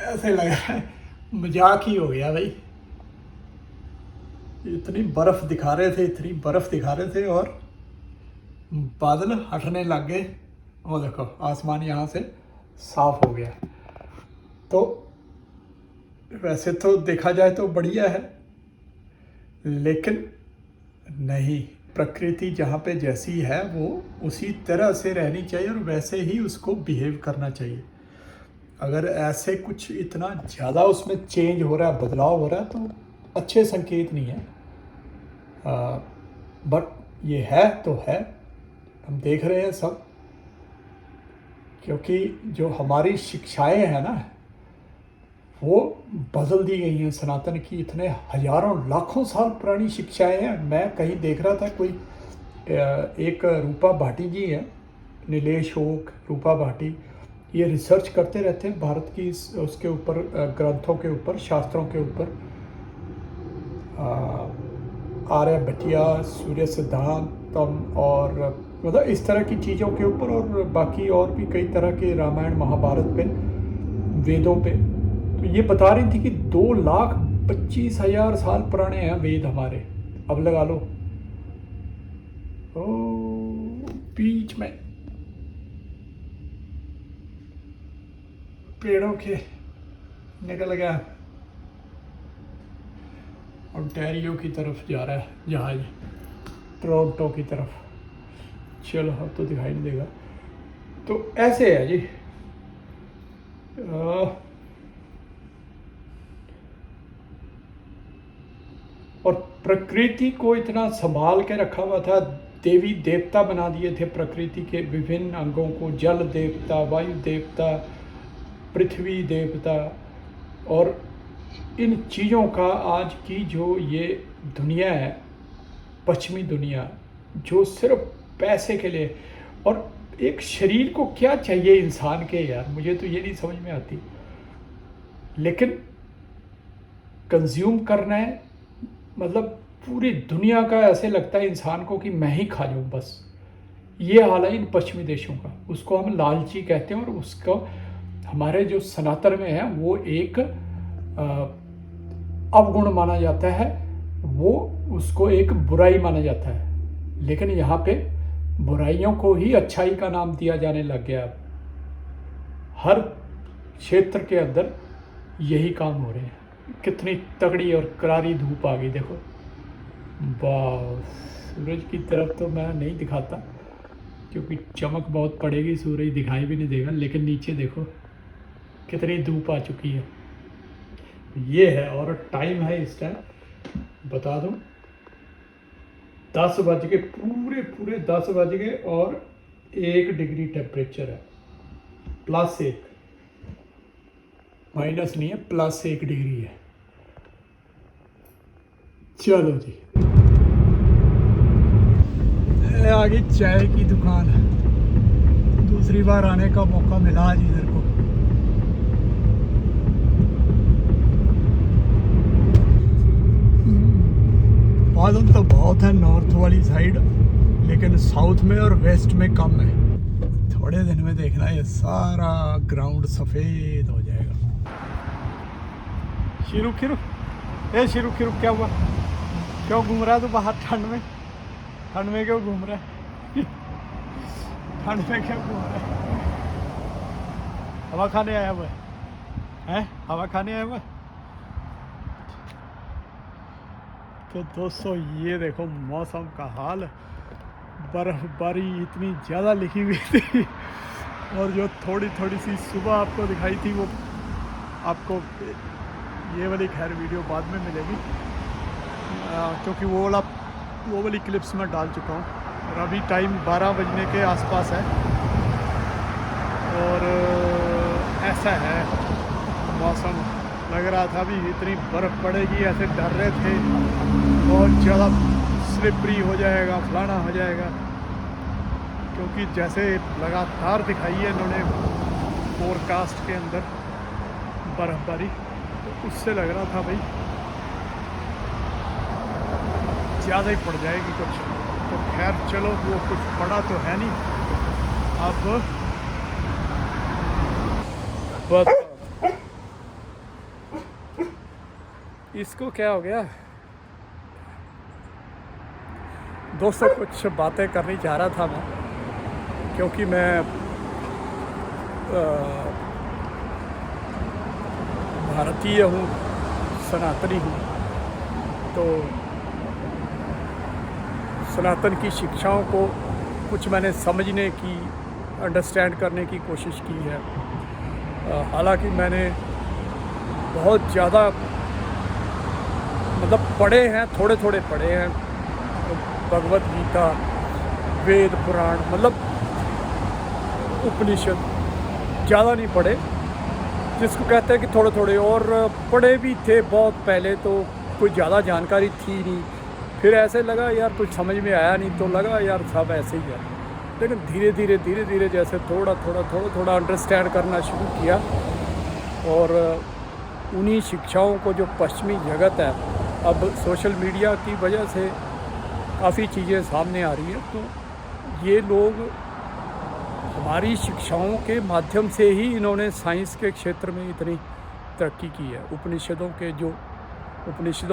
ऐसे लग रहा है मजाक ही हो गया भाई। इतनी बर्फ़ दिखा रहे थे, इतनी बर्फ़ दिखा रहे थे और बादल हटने लग गए। वो देखो आसमान यहाँ से साफ हो गया। तो वैसे तो देखा जाए तो बढ़िया है, लेकिन नहीं, प्रकृति जहाँ पे जैसी है वो उसी तरह से रहनी चाहिए और वैसे ही उसको बिहेव करना चाहिए। अगर ऐसे कुछ इतना ज़्यादा उसमें चेंज हो रहा है, बदलाव हो रहा है, तो अच्छे संकेत नहीं है। बट ये है तो है, हम देख रहे हैं सब। क्योंकि जो हमारी शिक्षाएं हैं ना, वो बदल दी गई हैं। सनातन की इतने हजारों लाखों साल पुरानी शिक्षाएं हैं। मैं कहीं देख रहा था, कोई एक रूपा भाटी जी हैं, नीलेश ओक, रूपा भाटी, ये रिसर्च करते रहते हैं भारत की उसके ऊपर, ग्रंथों के ऊपर, शास्त्रों के ऊपर, आर्यभट्टिया, सूर्य सिद्धांतम और मतलब इस तरह की चीज़ों के ऊपर, और बाकी और भी कई तरह के, रामायण महाभारत पे, वेदों पे। तो ये बता रही थी कि 2,25,000 साल पुराने हैं वेद हमारे। अब लगा लो, ओ बीच में पेड़ों के निकल गया, ओंटारियो की तरफ जा रहा है जहाज, टोरंटो की तरफ। चलो अब तो दिखाई नहीं देगा। तो ऐसे है जी। और प्रकृति को इतना संभाल के रखा हुआ था, देवी देवता बना दिए थे प्रकृति के विभिन्न अंगों को, जल देवता, वायु देवता, पृथ्वी देवता। और इन चीज़ों का आज की जो ये दुनिया है, पश्चिमी दुनिया, जो सिर्फ पैसे के लिए, और एक शरीर को क्या चाहिए इंसान के यार, मुझे तो ये नहीं समझ में आती। लेकिन कंज्यूम करना है, मतलब पूरी दुनिया का ऐसे लगता है इंसान को कि मैं ही खा जाऊँ बस। ये हाल है इन पश्चिमी देशों का। उसको हम लालची कहते हैं, और उसको हमारे जो सनातन में है वो एक अवगुण माना जाता है, वो उसको एक बुराई माना जाता है। लेकिन यहाँ पे बुराइयों को ही अच्छाई का नाम दिया जाने लग गया। अब हर क्षेत्र के अंदर यही काम हो रहे हैं। कितनी तगड़ी और करारी धूप आ गई देखो। वाह, सूरज की तरफ तो मैं नहीं दिखाता क्योंकि चमक बहुत पड़ेगी, सूरज दिखाई भी नहीं देगा। लेकिन नीचे देखो कितनी धूप आ चुकी है। ये है, और टाइम है इस टाइम बता दूं 10 बज के, पूरे पूरे 10 बज गए और 1 डिग्री टेम्परेचर है, +1, माइनस नहीं है, +1 डिग्री है। चलो जी, आ गई चाय की दुकान। दूसरी बार आने का मौका मिला आज इधर को। बादल तो बहुत है नॉर्थ वाली साइड, लेकिन साउथ में और वेस्ट में कम है। थोड़े दिन में देखना ये सारा ग्राउंड सफ़ेद हो जाएगा। शिरू खिरू, ए शिरू खिरू, क्या हुआ? क्यों घूम रहा है तू बाहर ठंड में? ठंड में क्यों घूम रहा है? ठंड में क्यों घूम रहा है? हवा खाने आया हुआ है? हवा खाने आया हुआ है? तो दोस्तों ये देखो मौसम का हाल। बर्फबारी इतनी ज़्यादा लिखी हुई थी, और जो थोड़ी थोड़ी सी सुबह आपको दिखाई थी वो आपको ये वाली खैर वीडियो बाद में मिलेगी, क्योंकि वो वाली क्लिप्स मैं डाल चुका हूँ। और अभी टाइम 12 बजने के आसपास है, और ऐसा है मौसम। लग रहा था अभी इतनी बर्फ़ पड़ेगी, ऐसे डर रहे थे बहुत ज़्यादा स्लिपरी हो जाएगा, फलाना हो जाएगा, क्योंकि जैसे लगातार दिखाई है इन्होंने फोरकास्ट के अंदर बर्फबारी, तो उससे लग रहा था भाई ज़्यादा ही पड़ जाएगी कुछ। तो खैर चलो, वो कुछ पड़ा तो है नहीं। अब बस इसको क्या हो गया दोस्तों, कुछ बातें करनी चाह रहा था मैं, क्योंकि मैं भारतीय हूँ, सनातनी हूँ, तो सनातन की शिक्षाओं को कुछ मैंने समझने की, अंडरस्टैंड करने की कोशिश की है। हालांकि मैंने बहुत ज़्यादा मतलब पढ़े हैं, थोड़े थोड़े पढ़े हैं, भगवत गीता, वेद पुराण, मतलब उपनिषद ज़्यादा नहीं पढ़े, जिसको कहते हैं कि थोड़े थोड़े, और पढ़े भी थे बहुत पहले, तो कोई ज़्यादा जानकारी थी नहीं। फिर ऐसे लगा यार कुछ समझ में आया नहीं, तो लगा यार सब ऐसे ही है। लेकिन धीरे धीरे जैसे थोड़ा थोड़ा अंडरस्टैंड करना शुरू किया, और उन्हीं शिक्षाओं को जो पश्चिमी जगत है, अब सोशल मीडिया की वजह से काफ़ी चीज़ें सामने आ रही हैं, तो ये लोग हमारी शिक्षाओं के माध्यम से ही इन्होंने साइंस के क्षेत्र में इतनी तरक्की की है। उपनिषदों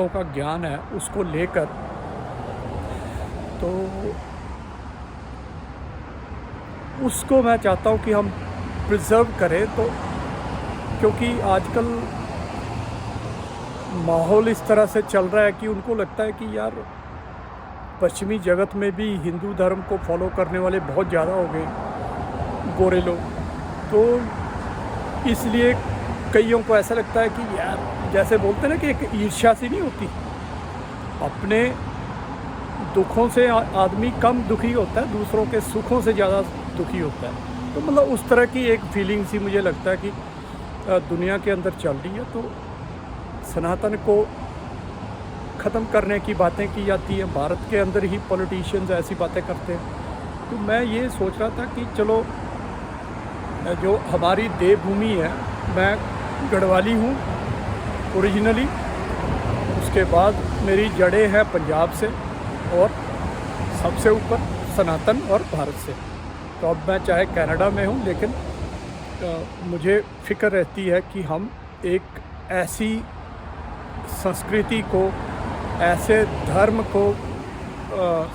का ज्ञान है, उसको लेकर तो उसको मैं चाहता हूँ कि हम प्रिजर्व करें, तो क्योंकि आजकल माहौल इस तरह से चल रहा है कि उनको लगता है कि यार पश्चिमी जगत में भी हिंदू धर्म को फॉलो करने वाले बहुत ज़्यादा हो गए, गोरे लोग, तो इसलिए कईयों को ऐसा लगता है कि यार जैसे बोलते हैं ना कि एक ईर्ष्या सी नहीं होती, अपने दुखों से आदमी कम दुखी होता है, दूसरों के सुखों से ज़्यादा दुखी होता है। तो मतलब उस तरह की एक फीलिंग सी मुझे लगता है कि दुनिया के अंदर चल रही है। तो सनातन को ख़त्म करने की बातें की जाती हैं, भारत के अंदर ही पॉलिटिशियंस ऐसी बातें करते हैं। तो मैं ये सोच रहा था कि चलो, जो हमारी देवभूमि है, मैं गढ़वाली हूँ ओरिजिनली, उसके बाद मेरी जड़ें हैं पंजाब से, और सबसे ऊपर सनातन और भारत से। तो अब मैं चाहे कनाडा में हूँ, लेकिन मुझे फ़िक्र रहती है कि हम एक ऐसी संस्कृति को, ऐसे धर्म को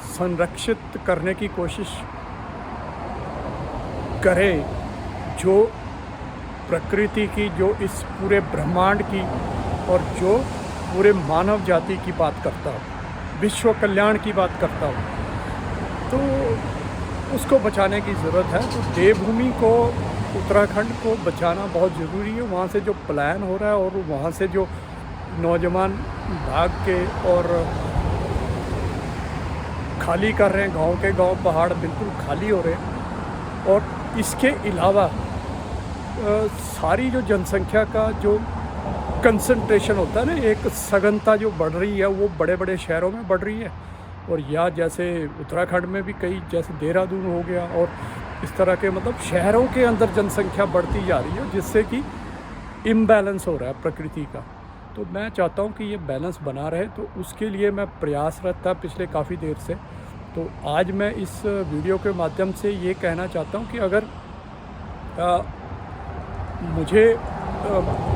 संरक्षित करने की कोशिश करें जो प्रकृति की, जो इस पूरे ब्रह्मांड की, और जो पूरे मानव जाति की बात करता हो, विश्व कल्याण की बात करता हो, तो उसको बचाने की ज़रूरत है। तो देवभूमि को, उत्तराखंड को बचाना बहुत ज़रूरी है। वहाँ से जो पलायन हो रहा है, और वहाँ से जो नौजवान भाग के और खाली कर रहे हैं, गांव के गांव, पहाड़ बिल्कुल खाली हो रहे हैं। और इसके अलावा सारी जो जनसंख्या का जो कंसंट्रेशन होता है ना, एक सघनता जो बढ़ रही है, वो बड़े बड़े शहरों में बढ़ रही है, और या जैसे उत्तराखंड में भी कई, जैसे देहरादून हो गया, और इस तरह के मतलब शहरों के अंदर जनसंख्या बढ़ती जा रही है, जिससे कि इम्बैलेंस हो रहा है प्रकृति का। तो मैं चाहता हूँ कि ये बैलेंस बना रहे, तो उसके लिए मैं प्रयासरत था पिछले काफ़ी देर से। तो आज मैं इस वीडियो के माध्यम से ये कहना चाहता हूँ कि अगर मुझे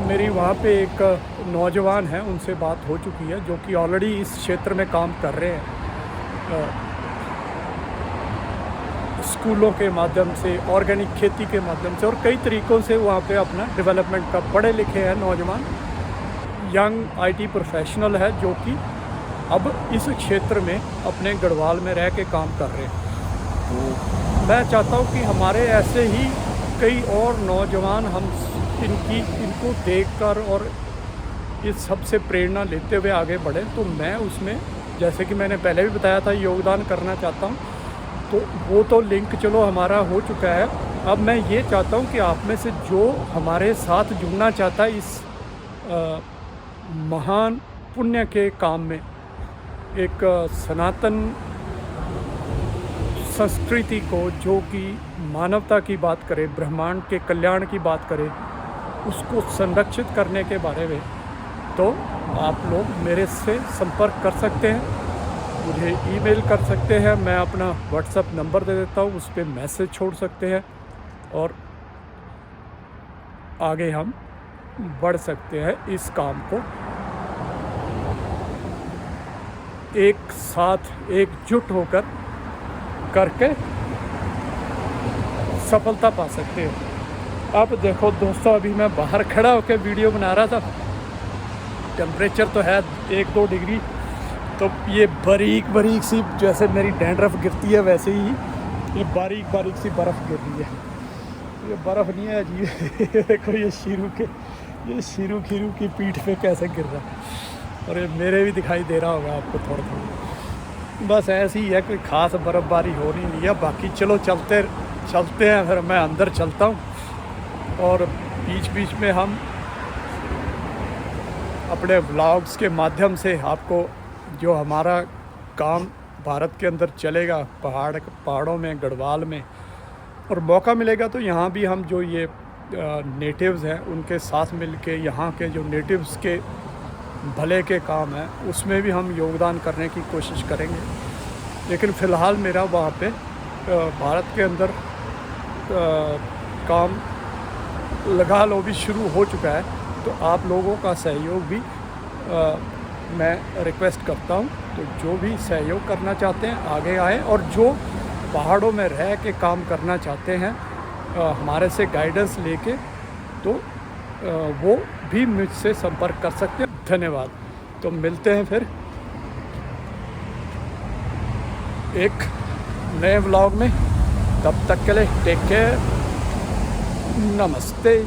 मेरी वहाँ पे एक नौजवान है, उनसे बात हो चुकी है, जो कि ऑलरेडी इस क्षेत्र में काम कर रहे हैं, स्कूलों के माध्यम से, ऑर्गेनिक खेती के माध्यम से, और कई तरीक़ों से वहाँ पे अपना डेवलपमेंट का, पढ़े लिखे हैं नौजवान, यंग आईटी प्रोफेशनल है, जो कि अब इस क्षेत्र में अपने गढ़वाल में रह के काम कर रहे हैं। तो मैं चाहता हूँ कि हमारे ऐसे ही कई और नौजवान हम इनको देखकर और इस सब से प्रेरणा लेते हुए आगे बढ़े। तो मैं उसमें, जैसे कि मैंने पहले भी बताया था, योगदान करना चाहता हूँ। तो वो तो लिंक चलो हमारा हो चुका है। अब मैं ये चाहता हूँ कि आप में से जो हमारे साथ जुड़ना चाहता है इस महान पुण्य के काम में, एक सनातन संस्कृति को जो कि मानवता की बात करे, ब्रह्मांड के कल्याण की बात करे, उसको संरक्षित करने के बारे में, तो आप लोग मेरे से संपर्क कर सकते हैं, मुझे ईमेल कर सकते हैं। मैं अपना व्हाट्सएप नंबर दे देता हूँ, उस पर मैसेज छोड़ सकते हैं, और आगे हम बढ़ सकते हैं इस काम को एक साथ एकजुट होकर करके सफलता पा सकते हो। अब देखो दोस्तों, अभी मैं बाहर खड़ा होकर वीडियो बना रहा था, टेम्परेचर तो है 1-2 डिग्री, तो ये बारीक बारीक सी जैसे मेरी डैंड्रफ गिरती है वैसे ही ये बारीक बारीक सी बर्फ़ गिर रही है। ये बर्फ़ नहीं है जी देखो ये शीरू खीरू की पीठ पे कैसे गिर रहा है, और ये मेरे भी दिखाई दे रहा होगा आपको थोड़ा थोड़ा। बस ऐसी ही है, कोई ख़ास बर्फ़बारी हो नहीं है। बाकी चलो चलते हैं, फिर मैं अंदर चलता हूँ और बीच बीच में हम अपने व्लॉग्स के माध्यम से आपको जो हमारा काम भारत के अंदर चलेगा, पहाड़ों में, गढ़वाल में, और मौका मिलेगा तो यहाँ भी हम जो ये नेटिव्स हैं उनके साथ मिलके यहाँ के जो नेटिव्स के भले के काम हैं उसमें भी हम योगदान करने की कोशिश करेंगे। लेकिन फ़िलहाल मेरा वहाँ पे भारत के अंदर काम लगा लो भी शुरू हो चुका है, तो आप लोगों का सहयोग भी मैं रिक्वेस्ट करता हूँ। तो जो भी सहयोग करना चाहते हैं आगे आए, और जो पहाड़ों में रह के काम करना चाहते हैं हमारे से गाइडेंस लेके, तो वो भी मुझसे संपर्क कर सकते हैं। धन्यवाद। तो मिलते हैं फिर एक नए व्लॉग में, तब तक के लिए टेक केयर, नमस्ते।